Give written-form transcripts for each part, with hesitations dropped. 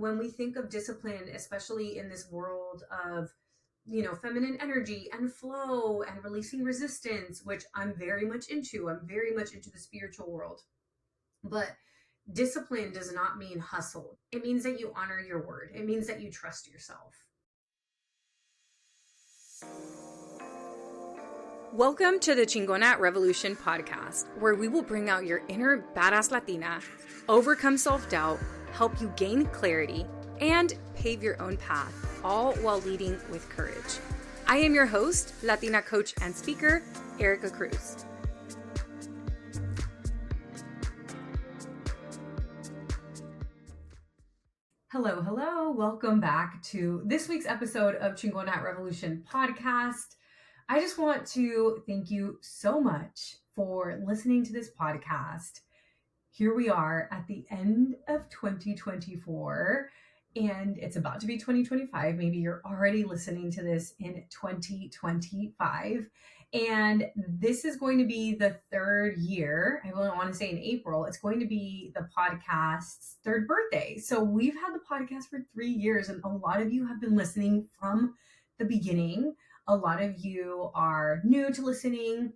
when we think of discipline, especially in this world of, feminine energy and flow and releasing resistance, which I'm very much into. I'm very much into the spiritual world. But discipline does not mean hustle. It means that you honor your word. It means that you trust yourself. Welcome to the Chingona Revolution podcast, where we will bring out your inner badass Latina, overcome self-doubt, help you gain clarity, and pave your own path, all while leading with courage. I am your host, Latina coach and speaker, Erica Cruz. Hello. Welcome back to this week's episode of Chingona Revolution podcast. I just want to thank you so much for listening to this podcast. Here we are at the end of 2024, and it's about to be 2025. Maybe you're already listening to this in 2025. And this is going to be the third year. I don't want to say in April. It's going to be the podcast's third birthday. So we've had the podcast for 3 years, and a lot of you have been listening from the beginning. A lot of you are new to listening.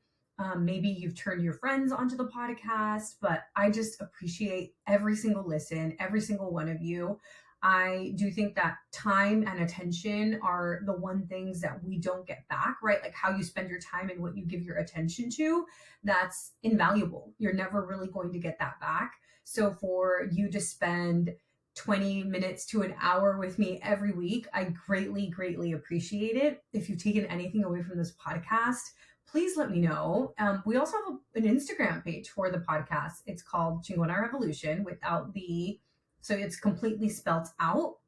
Maybe you've turned your friends onto the podcast, but I just appreciate every single listen, every single one of you. I do think that time and attention are the one things that we don't get back, right? Like how you spend your time and what you give your attention to, that's invaluable. You're never really going to get that back. So for you to spend 20 minutes to an hour with me every week, I greatly appreciate it. If you've taken anything away from this podcast, please let me know. We also have an Instagram page for the podcast. It's called Chingona Revolution so it's completely spelt out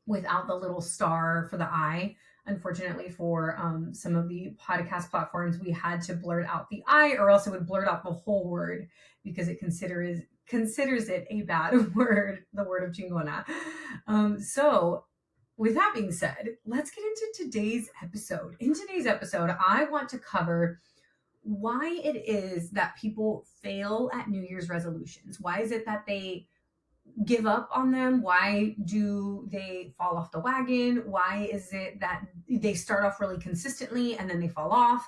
without the little star for the I. Unfortunately, for some of the podcast platforms, we had to blurt out the I, or else it would blurt out the whole word because it considers it a bad word, the word of Chingona. So with that being said, let's get into today's episode. In today's episode, I want to cover why it is that people fail at New Year's resolutions. Why is it that they give up on them? Why do they fall off the wagon? Why is it that they start off really consistently and then they fall off?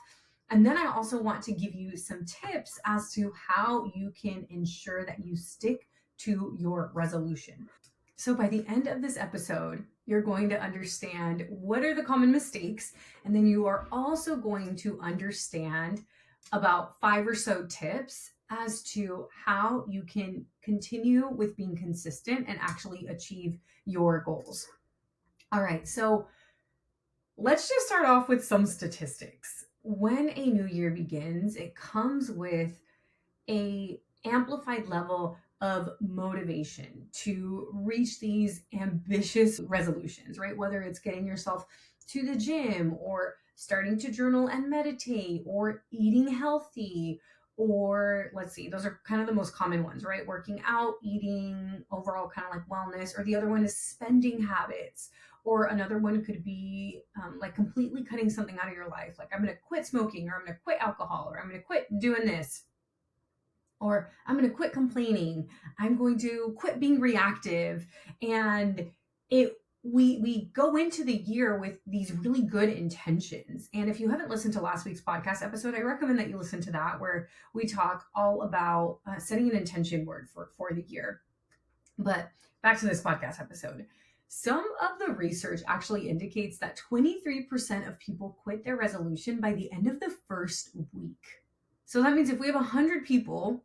And then I also want to give you some tips as to how you can ensure that you stick to your resolution. So by the end of this episode, you're going to understand what are the common mistakes, and then you are also going to understand about 5 or so tips as to how you can continue with being consistent and actually achieve your goals. All right, so let's just start off with some statistics. When a new year begins, it comes with an amplified level of motivation to reach these ambitious resolutions, right? Whether it's getting yourself to the gym or starting to journal and meditate or eating healthy, or let's see, those are kind of the most common ones, right? Working out, eating, overall kind of like wellness, or the other one is spending habits, or another one could be like completely cutting something out of your life. Like I'm going to quit smoking, or I'm going to quit alcohol, or I'm going to quit doing this, or I'm going to quit complaining. I'm going to quit being reactive. And we go into the year with these really good intentions. And if you haven't listened to last week's podcast episode, I recommend that you listen to that, where we talk all about setting an intention word for the year. But back to this podcast episode. Some of the research actually indicates that 23% of people quit their resolution by the end of the first week. So that means if we have 100 people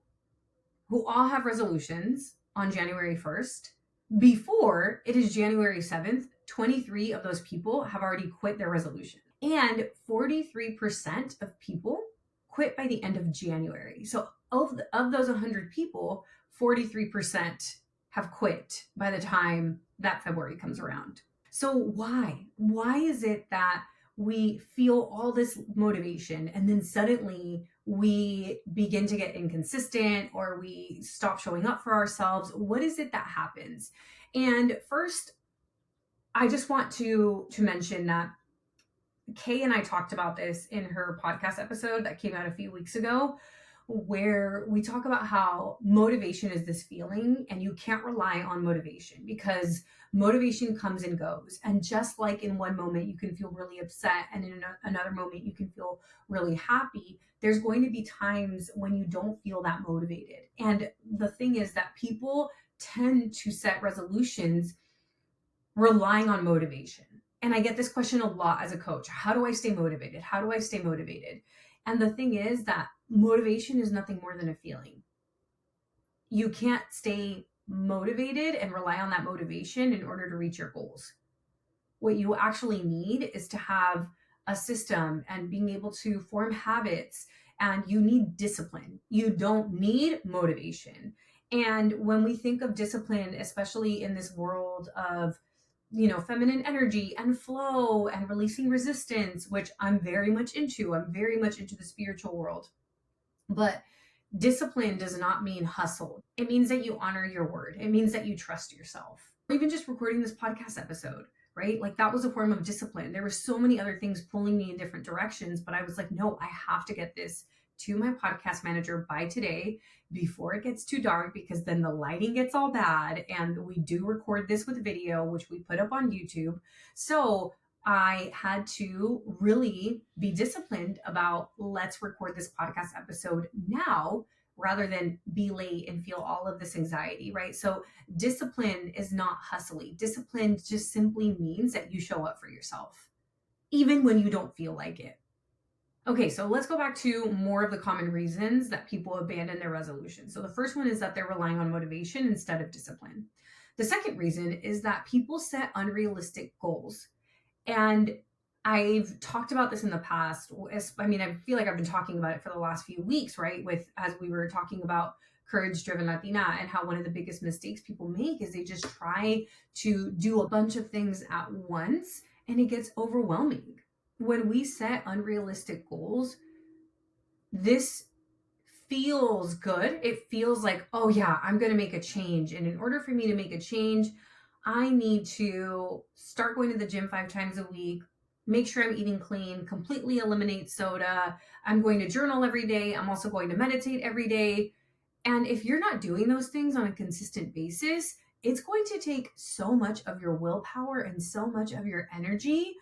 who all have resolutions on January 1st, before it is January 7th, 23 of those people have already quit their resolution. And 43% of people quit by the end of January. So of those 100 people, 43% have quit by the time that February comes around. So why? Why is it that we feel all this motivation and then suddenly we begin to get inconsistent, or we stop showing up for ourselves? What is it that happens? And first, I just want to mention that Kay and I talked about this in her podcast episode that came out a few weeks ago, where we talk about how motivation is this feeling and you can't rely on motivation because motivation comes and goes. And just like in one moment you can feel really upset and in another moment you can feel really happy, there's going to be times when you don't feel that motivated. And the thing is that people tend to set resolutions relying on motivation. And I get this question a lot as a coach. How do I stay motivated? How do I stay motivated? And the thing is that motivation is nothing more than a feeling. You can't stay motivated and rely on that motivation in order to reach your goals. What you actually need is to have a system and being able to form habits, and you need discipline. You don't need motivation. And when we think of discipline, especially in this world of feminine energy and flow and releasing resistance, which I'm very much into. I'm very much into the spiritual world. But discipline does not mean hustle. It means that you honor your word. It means that you trust yourself. Even just recording this podcast episode, right? Like that was a form of discipline. There were so many other things pulling me in different directions, but I was like, no, I have to get this to my podcast manager by today before it gets too dark, because then the lighting gets all bad. And we do record this with video, which we put up on YouTube. So I had to really be disciplined about, let's record this podcast episode now rather than be late and feel all of this anxiety, right? So discipline is not hustly. Discipline just simply means that you show up for yourself, even when you don't feel like it. Okay, so let's go back to more of the common reasons that people abandon their resolutions. So the first one is that they're relying on motivation instead of discipline. The second reason is that people set unrealistic goals. And I've talked about this in the past. I mean, I feel like I've been talking about it for the last few weeks, right? As we were talking about Courage Driven Latina, and how one of the biggest mistakes people make is they just try to do a bunch of things at once and it gets overwhelming. When we set unrealistic goals, this feels good. It feels like, oh yeah, I'm going to make a change. And in order for me to make a change, I need to start going to the gym 5 times a week, make sure I'm eating clean, completely eliminate soda. I'm going to journal every day. I'm also going to meditate every day. And if you're not doing those things on a consistent basis, it's going to take so much of your willpower and so much of your energy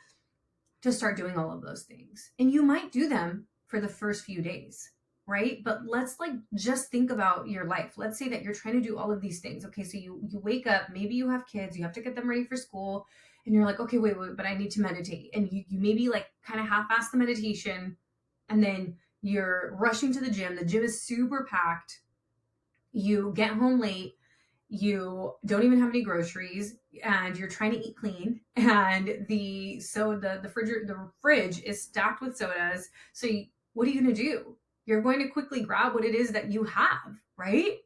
to start doing all of those things. And you might do them for the first few days, right? But let's just think about your life. Let's say that you're trying to do all of these things. Okay, so you wake up, maybe you have kids, you have to get them ready for school, and you're like, okay, wait, but I need to meditate. And you maybe kind of half-ass the meditation, and then you're rushing to the gym. The gym is super packed. You get home late. You don't even have any groceries, and you're trying to eat clean, and the fridge is stacked with sodas. So what are you going to do? You're going to quickly grab what it is that you have, right?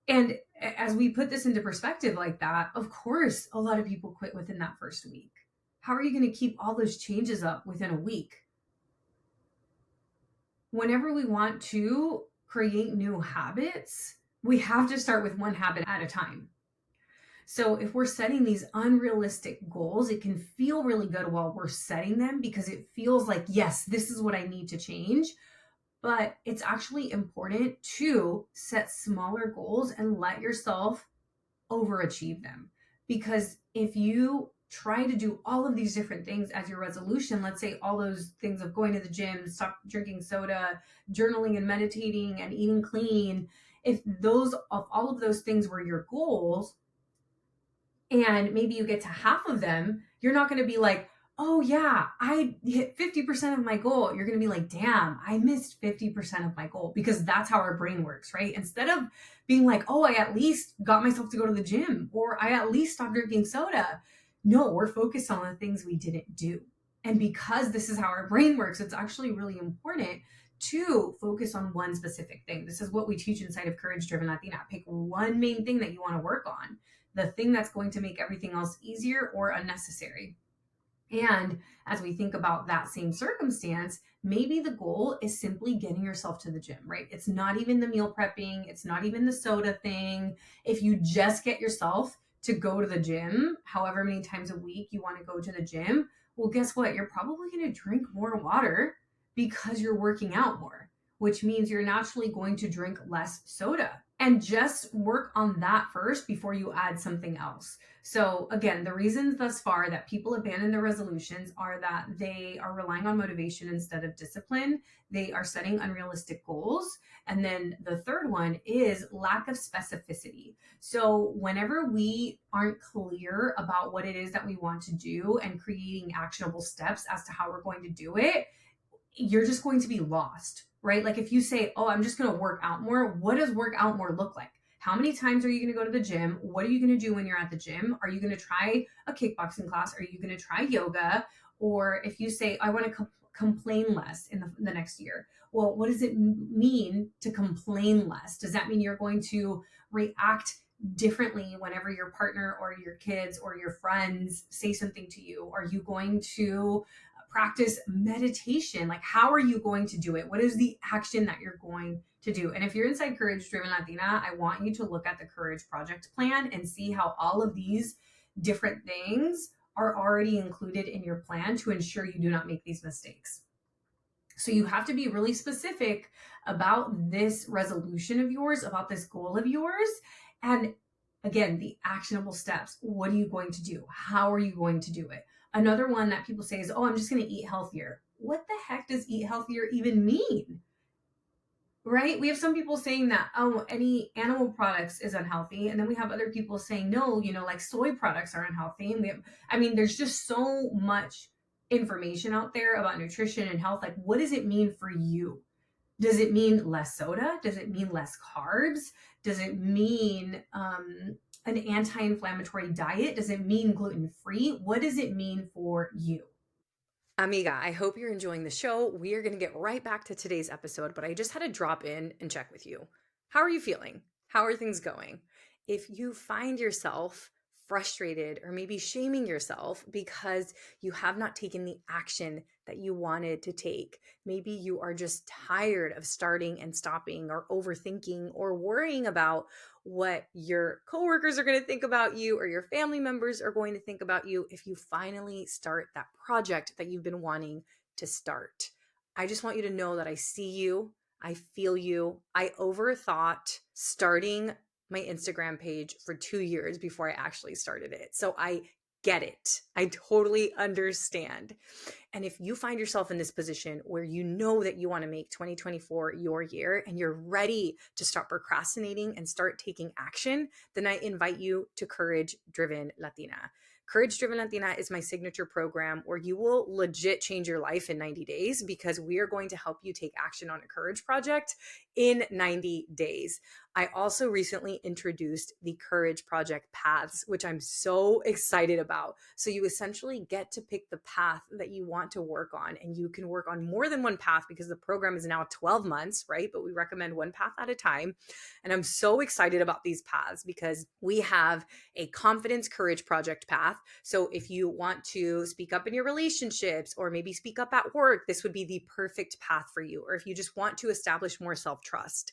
And as we put this into perspective like that, of course, a lot of people quit within that first week. How are you going to keep all those changes up within a week? Whenever we want to create new habits, we have to start with one habit at a time. So if we're setting these unrealistic goals, it can feel really good while we're setting them because it feels like, yes, this is what I need to change. But it's actually important to set smaller goals and let yourself overachieve them. Because if you try to do all of these different things as your resolution, let's say all those things of going to the gym, stop drinking soda, journaling and meditating and eating clean, if all of those things were your goals, and maybe you get to half of them, you're not going to be like, oh yeah, I hit 50% of my goal. You're going to be like, damn, I missed 50% of my goal, because that's how our brain works, right? Instead of being like, oh, I at least got myself to go to the gym, or I at least stopped drinking soda. No, we're focused on the things we didn't do. And because this is how our brain works, it's actually really important to focus on one specific thing. This is what we teach inside of Courage Driven Latina. Pick one main thing that you want to work on, the thing that's going to make everything else easier or unnecessary. And as we think about that same circumstance, maybe the goal is simply getting yourself to the gym, right? It's not even the meal prepping. It's not even the soda thing. If you just get yourself to go to the gym, however many times a week you want to go to the gym, well, guess what? You're probably going to drink more water because you're working out more. which means you're naturally going to drink less soda. And just work on that first before you add something else. So, again, the reasons thus far that people abandon their resolutions are that they are relying on motivation instead of discipline. They are setting unrealistic goals. And then the third one is lack of specificity. So, whenever we aren't clear about what it is that we want to do and creating actionable steps as to how we're going to do it, you're just going to be lost, right? Like if you say, oh, I'm just going to work out more, what does work out more look like? How many times are you going to go to the gym? What are you going to do when you're at the gym? Are you going to try a kickboxing class? Are you going to try yoga? Or if you say, I want to complain less in the next year, well, what does it mean to complain less? Does that mean you're going to react differently whenever your partner or your kids or your friends say something to you? Are you going to practice meditation? Like, how are you going to do it? What is the action that you're going to do? And if you're inside Courage Driven Latina, I want you to look at the Courage Project Plan and see how all of these different things are already included in your plan to ensure you do not make these mistakes. So you have to be really specific about this resolution of yours, about this goal of yours. And again, the actionable steps. What are you going to do? How are you going to do it? Another one that people say is, oh, I'm just going to eat healthier. What the heck does eat healthier even mean? Right? We have some people saying that, oh, any animal products is unhealthy. And then we have other people saying, no, like soy products are unhealthy. And there's just so much information out there about nutrition and health. Like, what does it mean for you? Does it mean less soda? Does it mean less carbs? Does it mean an anti-inflammatory diet? Does it mean gluten-free? What does it mean for you? Amiga, I hope you're enjoying the show. We are going to get right back to today's episode, but I just had to drop in and check with you. How are you feeling? How are things going? If you find yourself frustrated or maybe shaming yourself because you have not taken the action that you wanted to take, maybe you are just tired of starting and stopping or overthinking or worrying about what your coworkers are going to think about you or your family members are going to think about you if you finally start that project that you've been wanting to start. I just want you to know that I see you. I feel you. I overthought starting my Instagram page for 2 years before I actually started it. So I get it. I totally understand. And if you find yourself in this position where you know that you want to make 2024 your year and you're ready to start procrastinating and start taking action, then I invite you to Courage Driven Latina. Courage Driven Latina is my signature program where you will legit change your life in 90 days because we are going to help you take action on a courage project in 90 days. I also recently introduced the Courage Project Paths, which I'm so excited about. So you essentially get to pick the path that you want to work on, and you can work on more than one path because the program is now 12 months, right? But we recommend one path at a time. And I'm so excited about these paths because we have a confidence courage project path. So if you want to speak up in your relationships or maybe speak up at work, this would be the perfect path for you. Or if you just want to establish more self-trust.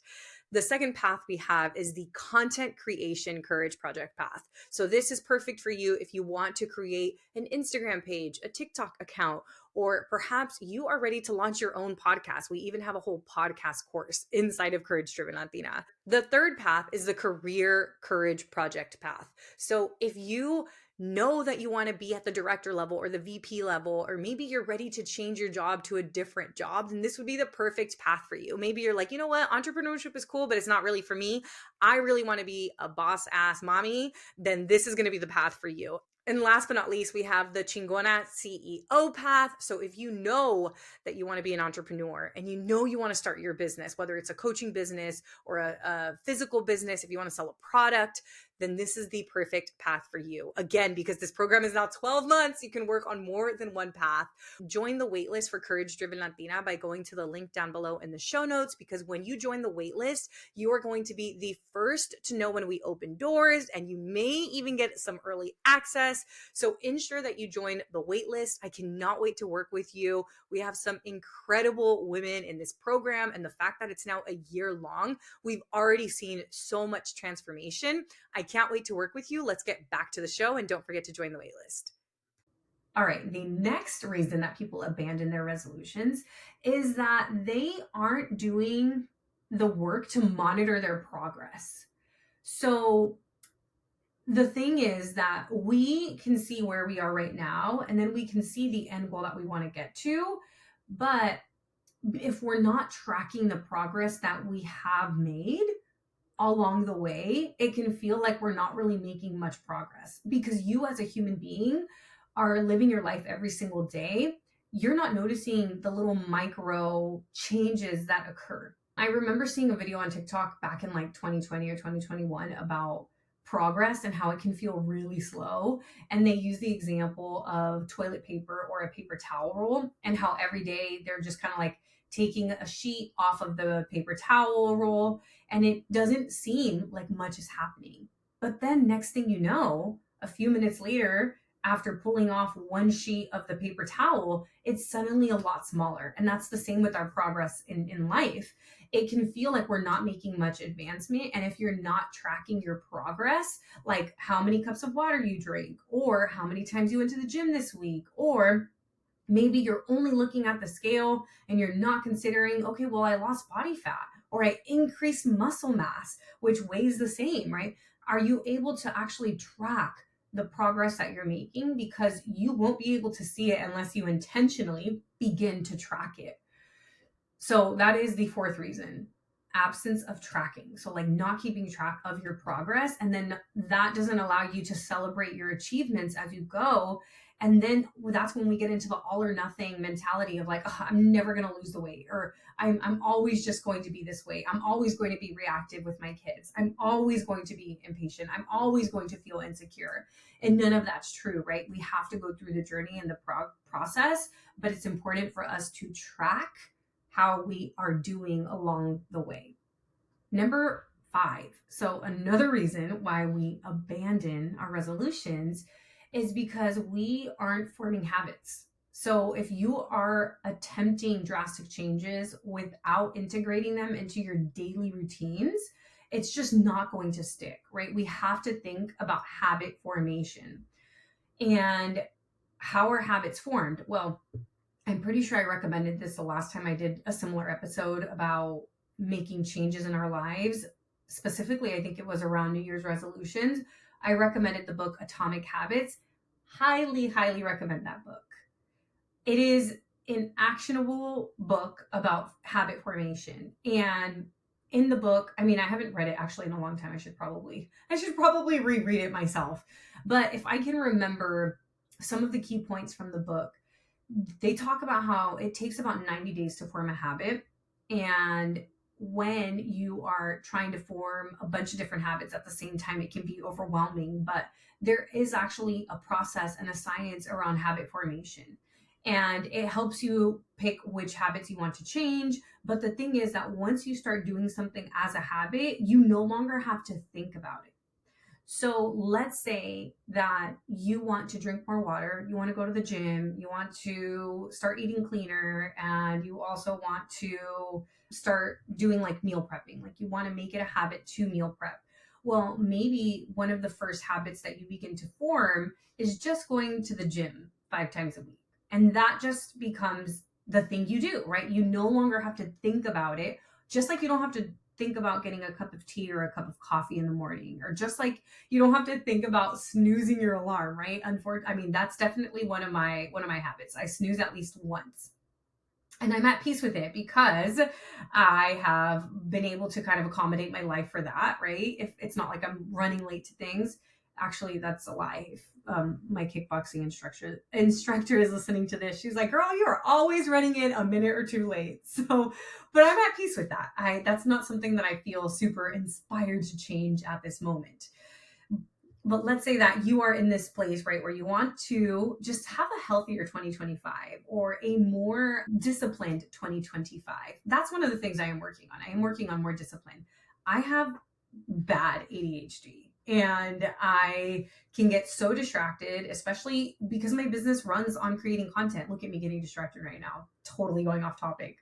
The second path we have is the content creation courage project path. So this is perfect for you if you want to create an Instagram page, a TikTok account, or perhaps you are ready to launch your own podcast. We even have a whole podcast course inside of Courage Driven Latina. The third path is the career courage project path. So if you know that you want to be at the director level or the VP level, or maybe you're ready to change your job to a different job, then this would be the perfect path for you. Maybe you're like, you know what, entrepreneurship is cool, but it's not really for me. I really want to be a boss ass mommy. Then this is going to be the path for you. And last but not least, we have the Chingona CEO path. So if you know that you want to be an entrepreneur and you know you want to start your business, whether it's a coaching business or a physical business, if you want to sell a product, then this is the perfect path for you. Again, because this program is now 12 months, you can work on more than one path. Join the waitlist for Courage Driven Latina by going to the link down below in the show notes, because when you join the waitlist, you are going to be the first to know when we open doors, and you may even get some early access. So ensure that you join the waitlist. I cannot wait to work with you. We have some incredible women in this program, and the fact that it's now a year long, we've already seen so much transformation. I can't wait to work with you. Let's get back to the show, and don't forget to join the waitlist. All right, the next reason that people abandon their resolutions is that they aren't doing the work to monitor their progress. So the thing is that we can see where we are right now, and then we can see the end goal that we want to get to. But if we're not tracking the progress that we have made along the way, it can feel like we're not really making much progress because you, as a human being, are living your life every single day. You're not noticing the little micro changes that occur. I remember seeing a video on TikTok back in like 2020 or 2021 about progress and how it can feel really slow. And they use the example of toilet paper or a paper towel roll, and how every day they're just kind of like taking a sheet off of the paper towel roll, and it doesn't seem like much is happening. But then, next thing you know, a few minutes later, after pulling off one sheet of the paper towel, it's suddenly a lot smaller. And that's the same with our progress in life. It can feel like we're not making much advancement. And if you're not tracking your progress, like how many cups of water you drink, or how many times you went to the gym this week, or maybe you're only looking at the scale and you're not considering, okay, well, I lost body fat or I increased muscle mass, which weighs the same, right? Are you able to actually track the progress that you're making? Because you won't be able to see it unless you intentionally begin to track it. So that is the fourth reason: absence of tracking. So, like, not keeping track of your progress. And then that doesn't allow you to celebrate your achievements as you go. And then that's when we get into the all or nothing mentality of like, oh, I'm never going to lose the weight, or I'm always just going to be this way. I'm always going to be reactive with my kids. I'm always going to be impatient. I'm always going to feel insecure. And none of that's true, right? We have to go through the journey and the process, but it's important for us to track how we are doing along the way. Number 5. So, another reason why we abandon our resolutions is because we aren't forming habits. So, if you are attempting drastic changes without integrating them into your daily routines, it's just not going to stick, right? We have to think about habit formation. And how are habits formed? Well, I'm pretty sure I recommended this the last time I did a similar episode about making changes in our lives. Specifically, I think it was around New Year's resolutions. I recommended the book Atomic Habits. Highly, highly recommend that book. It is an actionable book about habit formation. And in the book, I mean, I haven't read it actually in a long time. I should probably reread it myself. But if I can remember some of the key points from the book, they talk about how it takes about 90 days to form a habit. And when you are trying to form a bunch of different habits at the same time, it can be overwhelming. But there is actually a process and a science around habit formation. And it helps you pick which habits you want to change. But the thing is that once you start doing something as a habit, you no longer have to think about it. So let's say that you want to drink more water, you want to go to the gym, you want to start eating cleaner, and you also want to start doing like meal prepping. Like, you want to make it a habit to meal prep. Well, maybe one of the first habits that you begin to form is just going to the gym 5 times a week. And that just becomes the thing you do, right? You no longer have to think about it, just like you don't have to think about getting a cup of tea or a cup of coffee in the morning, or just like you don't have to think about snoozing your alarm, right? I mean, that's definitely one of my habits. I snooze at least once. And I'm at peace with it because I have been able to kind of accommodate my life for that, right? If it's not like I'm running late to things. Actually, that's a lie. If my kickboxing instructor is listening to this, she's like, "Girl, you are always running in a minute or two late." So, but I'm at peace with that. That's not something that I feel super inspired to change at this moment. But let's say that you are in this place, right, where you want to just have a healthier 2025 or a more disciplined 2025. That's one of the things I am working on. I am working on more discipline. I have bad ADHD, and I can get so distracted, especially because my business runs on creating content. Look at me getting distracted right now, totally going off topic.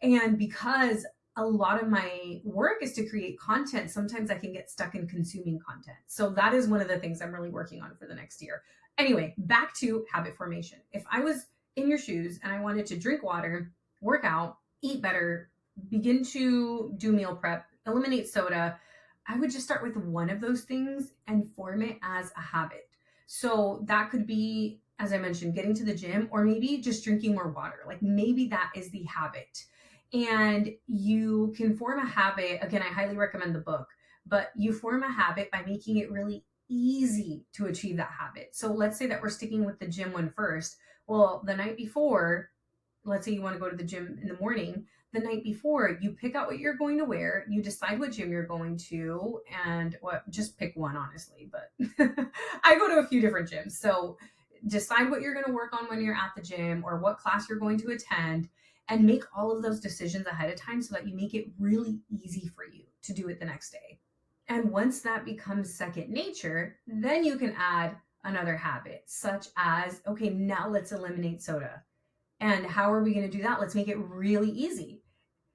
And because a lot of my work is to create content, sometimes I can get stuck in consuming content. So that is one of the things I'm really working on for the next year. Anyway, back to habit formation. If I was in your shoes and I wanted to drink water, work out, eat better, begin to do meal prep, eliminate soda, I would just start with one of those things and form it as a habit. So that could be, as I mentioned, getting to the gym, or maybe just drinking more water. Like maybe that is the habit. And you can form a habit. Again, I highly recommend the book, but you form a habit by making it really easy to achieve that habit. So let's say that we're sticking with the gym one first. Well, the night before, let's say you want to go to the gym in the morning, the night before you pick out what you're going to wear, you decide what gym you're going to, and what, just pick one, honestly, but I go to a few different gyms. So decide what you're going to work on when you're at the gym, or what class you're going to attend, and make all of those decisions ahead of time so that you make it really easy for you to do it the next day. And once that becomes second nature, then you can add another habit, such as, okay, now let's eliminate soda. And how are we going to do that? Let's make it really easy.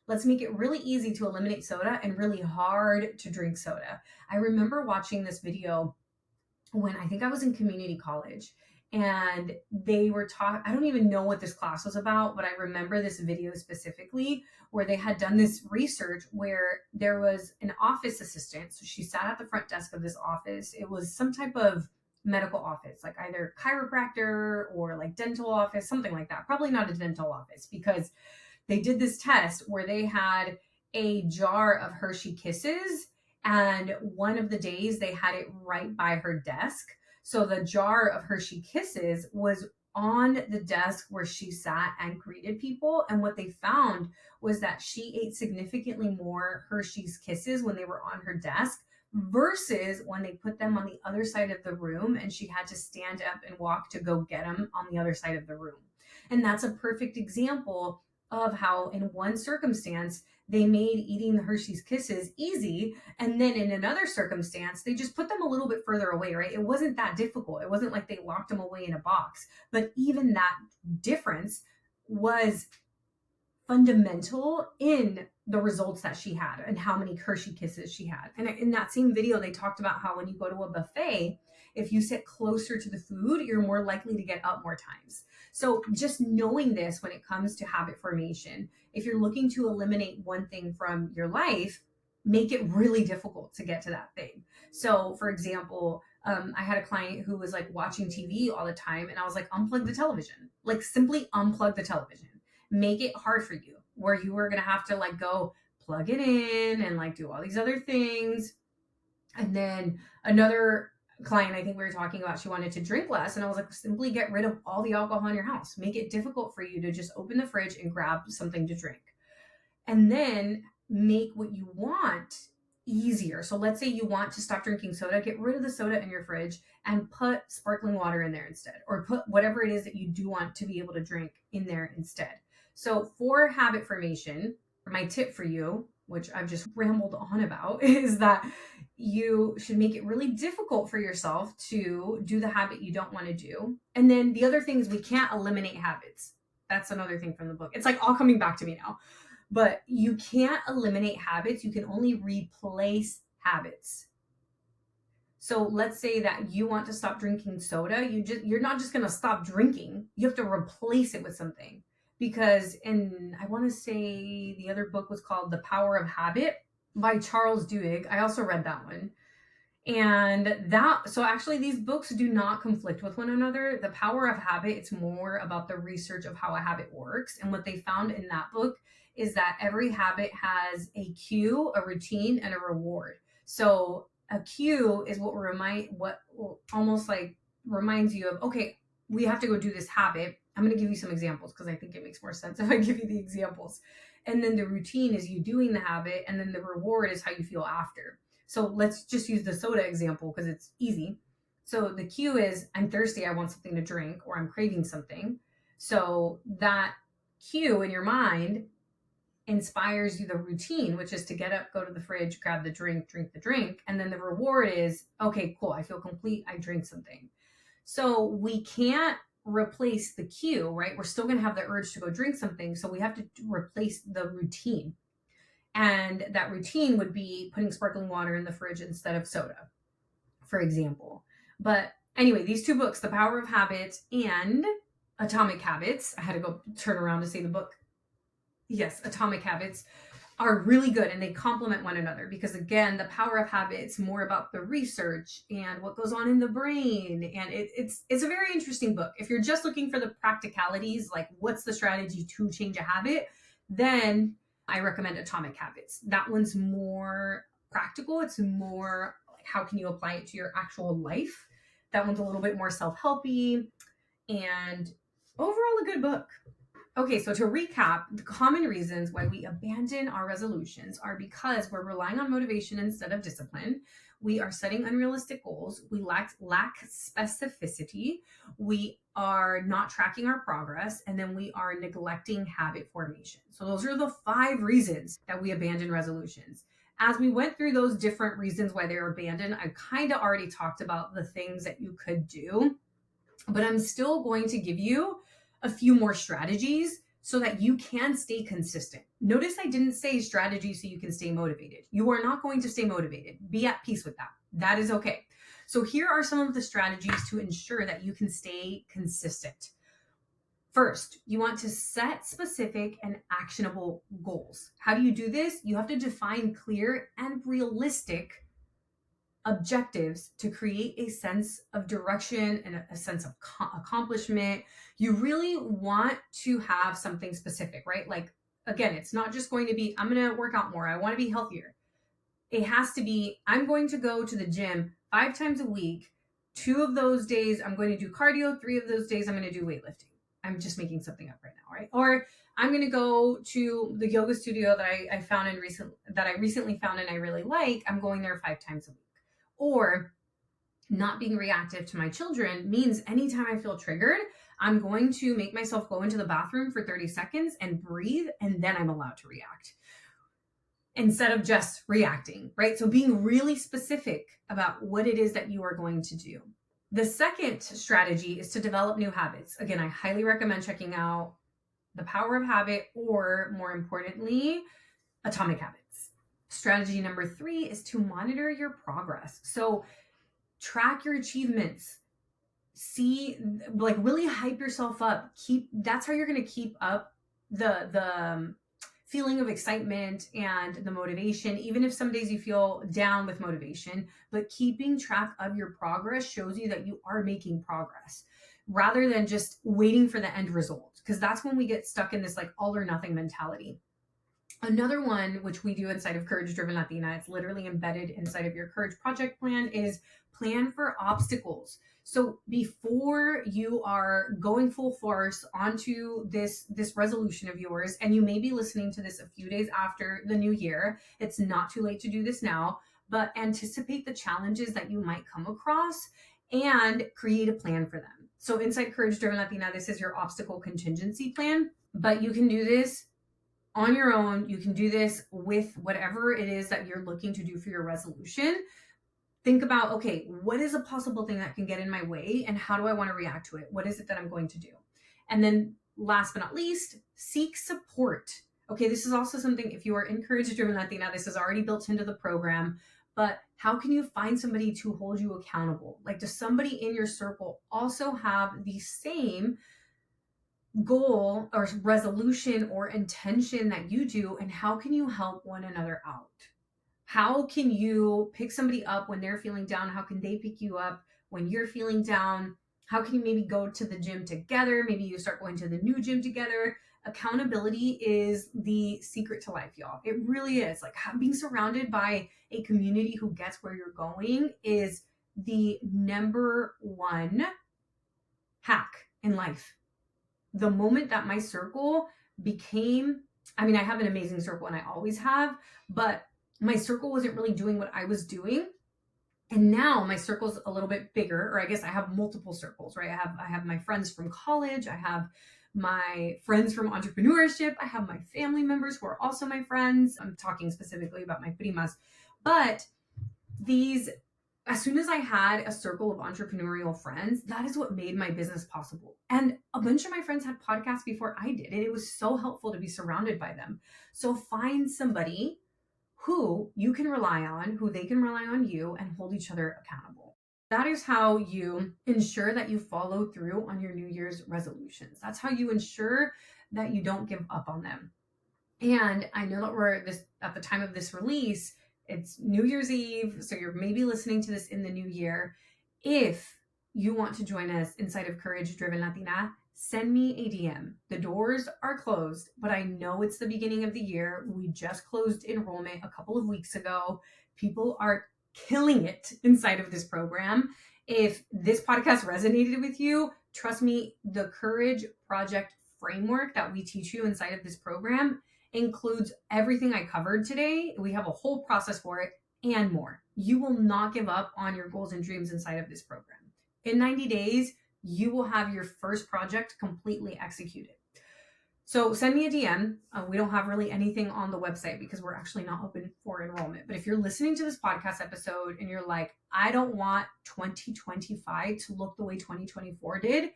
Let's make it really easy to eliminate soda and really hard to drink soda. I remember watching this video when I think I was in community college, and they were taught, I don't even know what this class was about, but I remember this video specifically where they had done this research where there was an office assistant. So she sat at the front desk of this office. It was some type of medical office, like either chiropractor or like dental office, something like that. Probably not a dental office, because they did this test where they had a jar of Hershey Kisses, and one of the days they had it right by her desk. So the jar of Hershey Kisses was on the desk where she sat and greeted people. And what they found was that she ate significantly more Hershey's Kisses when they were on her desk versus when they put them on the other side of the room and she had to stand up and walk to go get them on the other side of the room. And that's a perfect example of how, in one circumstance, they made eating the Hershey's Kisses easy. And then in another circumstance, they just put them a little bit further away, right? It wasn't that difficult. It wasn't like they locked them away in a box. But even that difference was fundamental in the results that she had and how many Hershey Kisses she had. And in that same video, they talked about how when you go to a buffet, if you sit closer to the food, you're more likely to get up more times. So just knowing this when it comes to habit formation, if you're looking to eliminate one thing from your life, make it really difficult to get to that thing. So for example, I had a client who was like watching TV all the time, and I was like, unplug the television, like simply unplug the television. Make it hard for you where you were going to have to like go plug it in and like do all these other things. And then another client, I think we were talking about, she wanted to drink less. And I was like, simply get rid of all the alcohol in your house. Make it difficult for you to just open the fridge and grab something to drink. And then make what you want easier. So let's say you want to stop drinking soda, get rid of the soda in your fridge and put sparkling water in there instead, or put whatever it is that you do want to be able to drink in there instead. So for habit formation, my tip for you, which I've just rambled on about, is that you should make it really difficult for yourself to do the habit you don't want to do. And then the other thing is, we can't eliminate habits. That's another thing from the book. It's like all coming back to me now. But you can't eliminate habits. You can only replace habits. So let's say that you want to stop drinking soda. You're not just going to stop drinking. You have to replace it with something. Because I want to say the other book was called The Power of Habit by Charles Duhigg. I also read that one. And so actually these books do not conflict with one another. The Power of Habit, it's more about the research of how a habit works. And what they found in that book is that every habit has a cue, a routine, and a reward. So a cue is what almost like reminds you of, okay, we have to go do this habit. I'm going to give you some examples because I think it makes more sense if I give you the examples. And then the routine is you doing the habit, and then the reward is how you feel after. So let's just use the soda example because it's easy. So the cue is, I'm thirsty, I want something to drink, or I'm craving something. So that cue in your mind inspires you the routine, which is to get up, go to the fridge, grab the drink the drink. And then the reward is, okay, cool, I feel complete, I drink something. So we can't replace the cue, right? We're still going to have the urge to go drink something. So we have to replace the routine. And that routine would be putting sparkling water in the fridge instead of soda, for example. But Anyway, these two books, The Power of Habit and Atomic Habits, I had to go turn around to say the book. Yes, Atomic Habits are really good, and they complement one another because, again, The Power of Habits more about the research and what goes on in the brain, and it's a very interesting book. If you're just looking for the practicalities, like what's the strategy to change a habit, then I recommend Atomic Habits. That one's more practical. It's more like how can you apply it to your actual life. That one's a little bit more self-helpy and overall a good book. Okay, so to recap, the common reasons why we abandon our resolutions are because we're relying on motivation instead of discipline. We are setting unrealistic goals. We lack specificity. We are not tracking our progress, and then we are neglecting habit formation. So those are the 5 reasons that we abandon resolutions. As we went through those different reasons why they're abandoned, I kind of already talked about the things that you could do, but I'm still going to give you a few more strategies so that you can stay consistent. Notice I didn't say strategy so you can stay motivated. You are not going to stay motivated. Be at peace with that. That is okay. So here are some of the strategies to ensure that you can stay consistent. First, you want to set specific and actionable goals. How do you do this? You have to define clear and realistic objectives to create a sense of direction and a sense of accomplishment. You really want to have something specific, right? Like, again, it's not just going to be, I'm going to work out more. I want to be healthier. It has to be, I'm going to go to the gym 5 times a week. 2 of those days, I'm going to do cardio. 3 of those days, I'm going to do weightlifting. I'm just making something up right now, right? Or I'm going to go to the yoga studio that I recently found and I really like. I'm going there 5 times a week. Or not being reactive to my children means anytime I feel triggered, I'm going to make myself go into the bathroom for 30 seconds and breathe, and then I'm allowed to react instead of just reacting, right? So being really specific about what it is that you are going to do. The second strategy is to develop new habits. Again, I highly recommend checking out The Power of Habit, or more importantly, Atomic Habits. Strategy number 3 is to monitor your progress. So track your achievements. See, like, really hype yourself up. That's how you're going to keep up the feeling of excitement and the motivation, even if some days you feel down with motivation. But keeping track of your progress shows you that you are making progress rather than just waiting for the end result, because that's when we get stuck in this like all or nothing mentality. Another one, which we do inside of Courage Driven Latina, it's literally embedded inside of your Courage Project plan, is plan for obstacles. So before you are going full force onto this resolution of yours, and you may be listening to this a few days after the new year, it's not too late to do this now, but anticipate the challenges that you might come across and create a plan for them. So inside Courage Driven Latina, this is your obstacle contingency plan, but you can do this on your own. You can do this with whatever it is that you're looking to do for your resolution. Think about, okay, what is a possible thing that can get in my way, and how do I want to react to it? What is it that I'm going to do? And then last but not least, seek support. Okay, this is also something, if you are in Courage Driven Latina, this is already built into the program, but how can you find somebody to hold you accountable? Like, does somebody in your circle also have the same goal or resolution or intention that you do, and how can you help one another out? How can you pick somebody up when they're feeling down? How can they pick you up when you're feeling down? How can you maybe go to the gym together? Maybe you start going to the new gym together. Accountability is the secret to life, y'all. It really is. Like, being surrounded by a community who gets where you're going is the number one hack in life. The moment that my circle became, I mean, I have an amazing circle and I always have, but my circle wasn't really doing what I was doing. And now my circle's a little bit bigger, or I guess I have multiple circles, right? I have my friends from college. I have my friends from entrepreneurship. I have my family members who are also my friends. I'm talking specifically about my primas. But as soon as I had a circle of entrepreneurial friends, that is what made my business possible. And a bunch of my friends had podcasts before I did, and it was so helpful to be surrounded by them. So find somebody who you can rely on, who they can rely on you, and hold each other accountable. That is how you ensure that you follow through on your New Year's resolutions. That's how you ensure that you don't give up on them. And I know that we're this at the time of this release, it's New Year's Eve, so you're maybe listening to this in the new year. If you want to join us inside of Courage Driven Latina, send me a DM. The doors are closed, but I know it's the beginning of the year. We just closed enrollment a couple of weeks ago. People are killing it inside of this program. If this podcast resonated with you, trust me, the Courage Project framework that we teach you inside of this program includes everything I covered today. We have a whole process for it and more. You will not give up on your goals and dreams inside of this program. In 90 days, you will have your first project completely executed. So send me a DM. We don't have really anything on the website because we're actually not open for enrollment. But if you're listening to this podcast episode and you're like, I don't want 2025 to look the way 2024 did,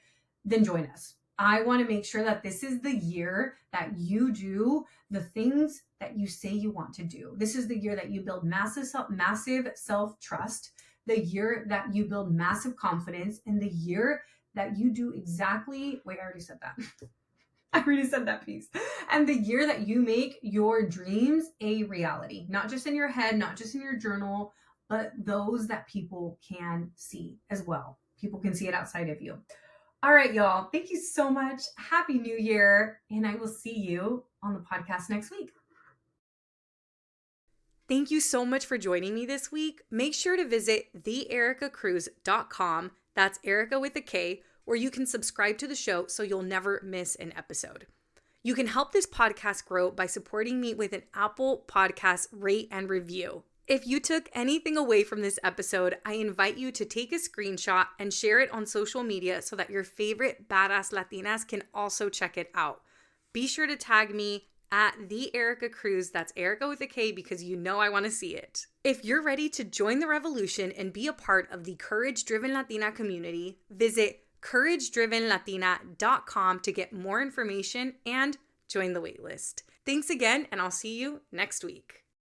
then join us. I want to make sure that this is the year that you do the things that you say you want to do. This is the year that you build massive self-trust, the year that you build massive confidence, and the year that you do exactly, wait, I already said that. I already said that piece. And the year that you make your dreams a reality, not just in your head, not just in your journal, but those that people can see as well. People can see it outside of you. All right, y'all. Thank you so much. Happy New Year. And I will see you on the podcast next week. Thank you so much for joining me this week. Make sure to visit theericacruz.com. That's Erica with a K, where you can subscribe to the show so you'll never miss an episode. You can help this podcast grow by supporting me with an Apple Podcast rate and review. If you took anything away from this episode, I invite you to take a screenshot and share it on social media so that your favorite badass Latinas can also check it out. Be sure to tag me at the Erica Cruz. That's Erica with a K, because you know I want to see it. If you're ready to join the revolution and be a part of the Courage Driven Latina community, visit couragedrivenlatina.com to get more information and join the waitlist. Thanks again, and I'll see you next week.